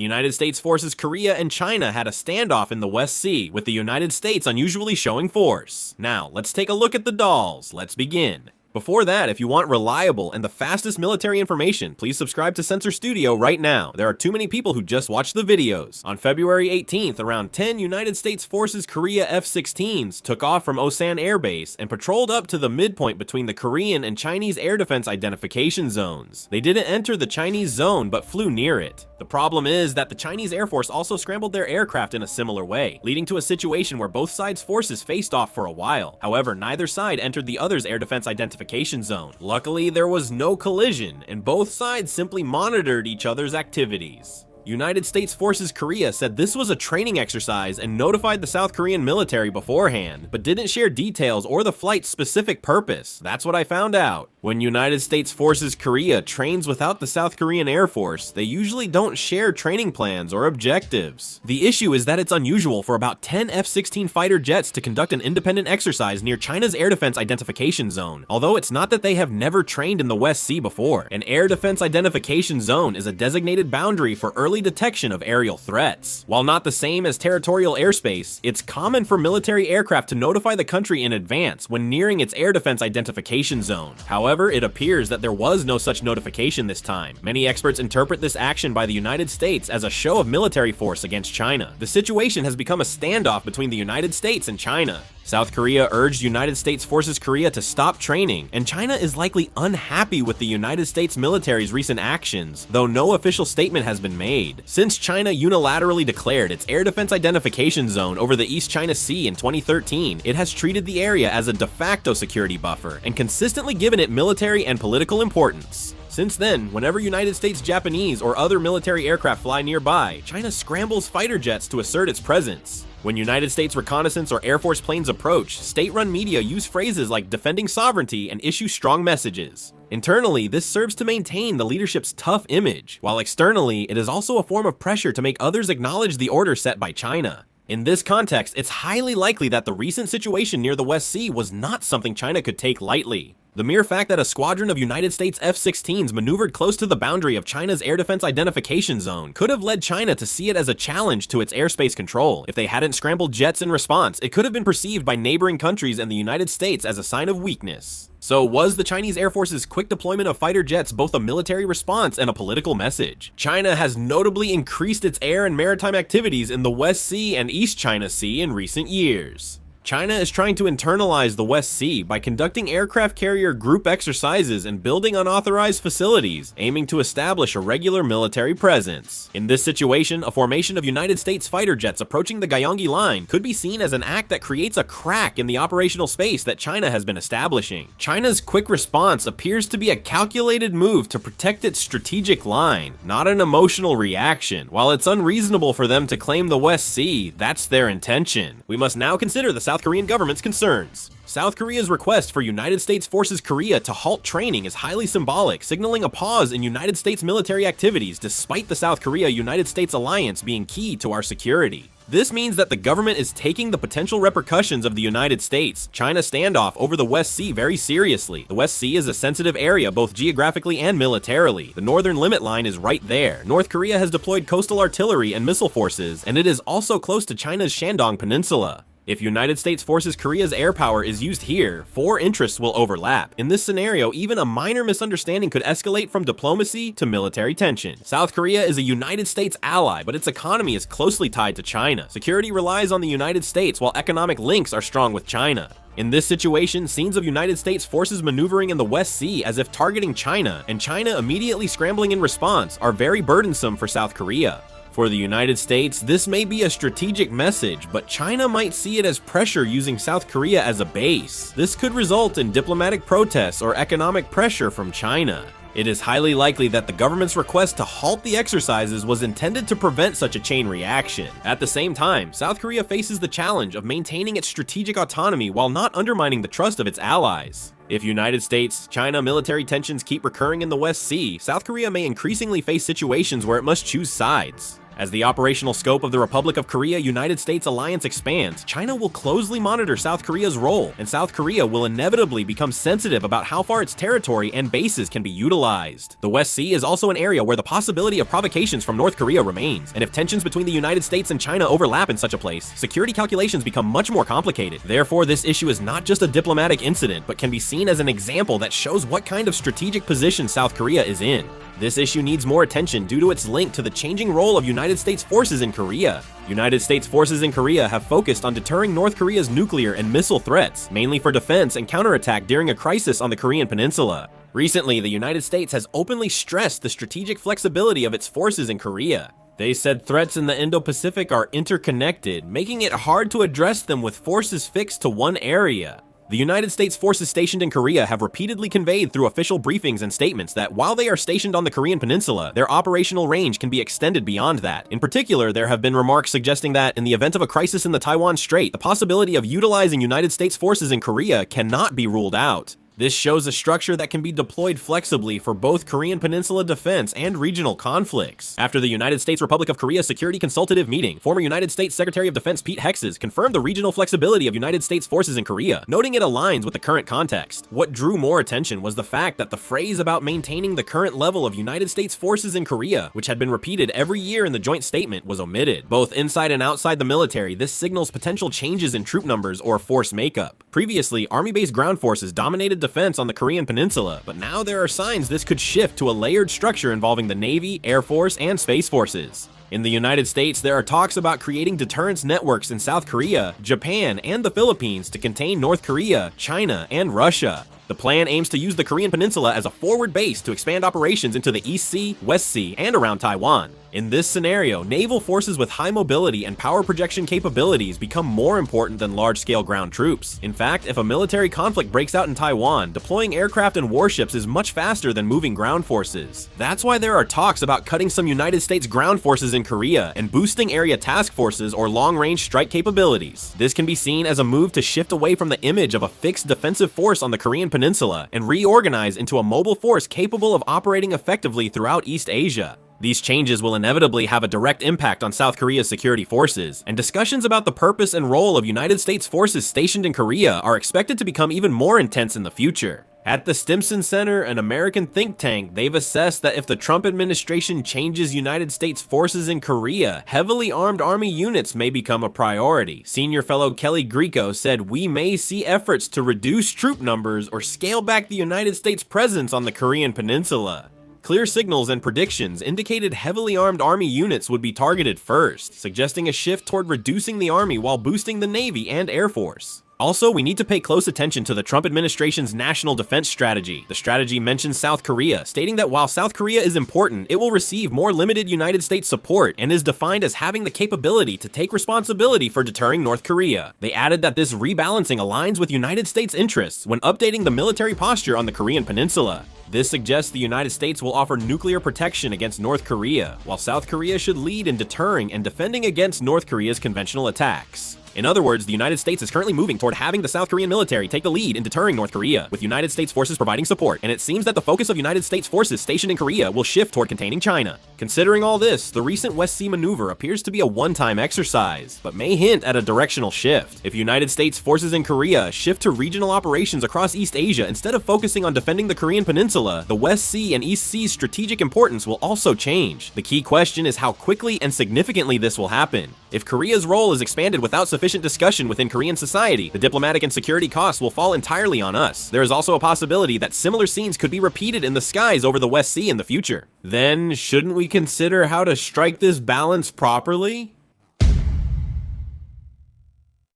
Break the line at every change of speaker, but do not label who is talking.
The United States forces Korea and China had a standoff in the West Sea, with the United States unusually showing force. Now, let's take a look at the dolls. Let's begin. Before that, if you want reliable and the fastest military information, please subscribe to Sensor Studio right now. There are too many people who just watch the videos. On February 18th, around 10 United States Forces Korea F-16s took off from Osan Air Base and patrolled up to the midpoint between the Korean and Chinese air defense identification zones. They didn't enter the Chinese zone, but flew near it. The problem is that the Chinese Air Force also scrambled their aircraft in a similar way, leading to a situation where both sides' forces faced off for a while. However, neither side entered the other's air defense identification zone. Luckily, there was no collision, and both sides simply monitored each other's activities. United States Forces Korea said this was a training exercise and notified the South Korean military beforehand, but didn't share details or the flight's specific purpose. That's what I found out. When United States Forces Korea trains without the South Korean Air Force, they usually don't share training plans or objectives. The issue is that it's unusual for about 10 F-16 fighter jets to conduct an independent exercise near China's air defense identification zone, although it's not that they have never trained in the West Sea before. An air defense identification zone is a designated boundary for early detection of aerial threats. While not the same as territorial airspace, it's common for military aircraft to notify the country in advance when nearing its air defense identification zone. However, it appears that there was no such notification this time. Many experts interpret this action by the United States as a show of military force against China. The situation has become a standoff between the United States and China. South Korea urged United States Forces Korea to stop training, and China is likely unhappy with the United States military's recent actions, though no official statement has been made. Since China unilaterally declared its air defense identification zone over the East China Sea in 2013, it has treated the area as a de facto security buffer and consistently given it military and political importance. Since then, whenever United States Japanese or other military aircraft fly nearby, China scrambles fighter jets to assert its presence. When United States reconnaissance or Air Force planes approach, state-run media use phrases like defending sovereignty and issue strong messages. Internally, this serves to maintain the leadership's tough image, while externally, it is also a form of pressure to make others acknowledge the order set by China. In this context, it's highly likely that the recent situation near the West Sea was not something China could take lightly. The mere fact that a squadron of United States F-16s maneuvered close to the boundary of China's air defense identification zone could have led China to see it as a challenge to its airspace control. If they hadn't scrambled jets in response, it could have been perceived by neighboring countries and the United States as a sign of weakness. So was the Chinese Air Force's quick deployment of fighter jets both a military response and a political message? China has notably increased its air and maritime activities in the West Sea and East China Sea in recent years. China is trying to internalize the West Sea by conducting aircraft carrier group exercises and building unauthorized facilities, aiming to establish a regular military presence. In this situation, a formation of United States fighter jets approaching the Gyeonggi Line could be seen as an act that creates a crack in the operational space that China has been establishing. China's quick response appears to be a calculated move to protect its strategic line, not an emotional reaction. While it's unreasonable for them to claim the West Sea, that's their intention. We must now consider the South Korean government's concerns. South Korea's request for United States Forces Korea to halt training is highly symbolic, signaling a pause in United States military activities despite the South Korea-United States alliance being key to our security. This means that the government is taking the potential repercussions of the United States-China standoff over the West Sea very seriously. The West Sea is a sensitive area both geographically and militarily. The northern limit line is right there. North Korea has deployed coastal artillery and missile forces, and it is also close to China's Shandong Peninsula. If United States Forces Korea's air power is used here, four interests will overlap. In this scenario, even a minor misunderstanding could escalate from diplomacy to military tension. South Korea is a United States ally, but its economy is closely tied to China. Security relies on the United States, while economic links are strong with China. In this situation, scenes of United States forces maneuvering in the West Sea as if targeting China, and China immediately scrambling in response, are very burdensome for South Korea. For the United States, this may be a strategic message, but China might see it as pressure using South Korea as a base. This could result in diplomatic protests or economic pressure from China. It is highly likely that the government's request to halt the exercises was intended to prevent such a chain reaction. At the same time, South Korea faces the challenge of maintaining its strategic autonomy while not undermining the trust of its allies. If United States-China military tensions keep recurring in the West Sea, South Korea may increasingly face situations where it must choose sides. As the operational scope of the Republic of Korea-United States alliance expands, China will closely monitor South Korea's role, and South Korea will inevitably become sensitive about how far its territory and bases can be utilized. The West Sea is also an area where the possibility of provocations from North Korea remains, and if tensions between the United States and China overlap in such a place, security calculations become much more complicated. Therefore, this issue is not just a diplomatic incident, but can be seen as an example that shows what kind of strategic position South Korea is in. This issue needs more attention due to its link to the changing role of United States forces in Korea. United States forces in Korea have focused on deterring North Korea's nuclear and missile threats, mainly for defense and counterattack during a crisis on the Korean Peninsula. Recently, the United States has openly stressed the strategic flexibility of its forces in Korea. They said threats in the Indo-Pacific are interconnected, making it hard to address them with forces fixed to one area. The United States forces stationed in Korea have repeatedly conveyed through official briefings and statements that while they are stationed on the Korean Peninsula, their operational range can be extended beyond that. In particular, there have been remarks suggesting that in the event of a crisis in the Taiwan Strait, the possibility of utilizing United States forces in Korea cannot be ruled out. This shows a structure that can be deployed flexibly for both Korean Peninsula defense and regional conflicts. After the United States Republic of Korea Security Consultative Meeting, former United States Secretary of Defense Pete Hexes confirmed the regional flexibility of United States forces in Korea, noting it aligns with the current context. What drew more attention was the fact that the phrase about maintaining the current level of United States forces in Korea, which had been repeated every year in the joint statement, was omitted. Both inside and outside the military, this signals potential changes in troop numbers or force makeup. Previously, Army-based ground forces dominated defense on the Korean Peninsula, but now there are signs this could shift to a layered structure involving the Navy, Air Force, and Space Forces. In the United States, there are talks about creating deterrence networks in South Korea, Japan, and the Philippines to contain North Korea, China, and Russia. The plan aims to use the Korean Peninsula as a forward base to expand operations into the East Sea, West Sea, and around Taiwan. In this scenario, naval forces with high mobility and power projection capabilities become more important than large-scale ground troops. In fact, if a military conflict breaks out in Taiwan, deploying aircraft and warships is much faster than moving ground forces. That's why there are talks about cutting some United States ground forces in Korea and boosting area task forces or long-range strike capabilities. This can be seen as a move to shift away from the image of a fixed defensive force on the Korean Peninsula and reorganize into a mobile force capable of operating effectively throughout East Asia. These changes will inevitably have a direct impact on South Korea's security forces, and discussions about the purpose and role of United States forces stationed in Korea are expected to become even more intense in the future. At the Stimson Center, an American think tank, they've assessed that if the Trump administration changes United States forces in Korea, heavily armed army units may become a priority. Senior fellow Kelly Greco said we may see efforts to reduce troop numbers or scale back the United States presence on the Korean Peninsula. Clear signals and predictions indicated heavily armed army units would be targeted first, suggesting a shift toward reducing the army while boosting the Navy and Air Force. Also, we need to pay close attention to the Trump administration's national defense strategy. The strategy mentions South Korea, stating that while South Korea is important, it will receive more limited United States support and is defined as having the capability to take responsibility for deterring North Korea. They added that this rebalancing aligns with United States interests when updating the military posture on the Korean Peninsula. This suggests the United States will offer nuclear protection against North Korea, while South Korea should lead in deterring and defending against North Korea's conventional attacks. In other words, the United States is currently moving toward having the South Korean military take the lead in deterring North Korea, with United States forces providing support, and it seems that the focus of United States forces stationed in Korea will shift toward containing China. Considering all this, the recent West Sea maneuver appears to be a one-time exercise, but may hint at a directional shift. If United States forces in Korea shift to regional operations across East Asia instead of focusing on defending the Korean Peninsula, the West Sea and East Sea's strategic importance will also change. The key question is how quickly and significantly this will happen. If Korea's role is expanded without sufficient discussion within Korean society, the diplomatic and security costs will fall entirely on us. There is also a possibility that similar scenes could be repeated in the skies over the West Sea in the future. Then, shouldn't we consider how to strike this balance properly?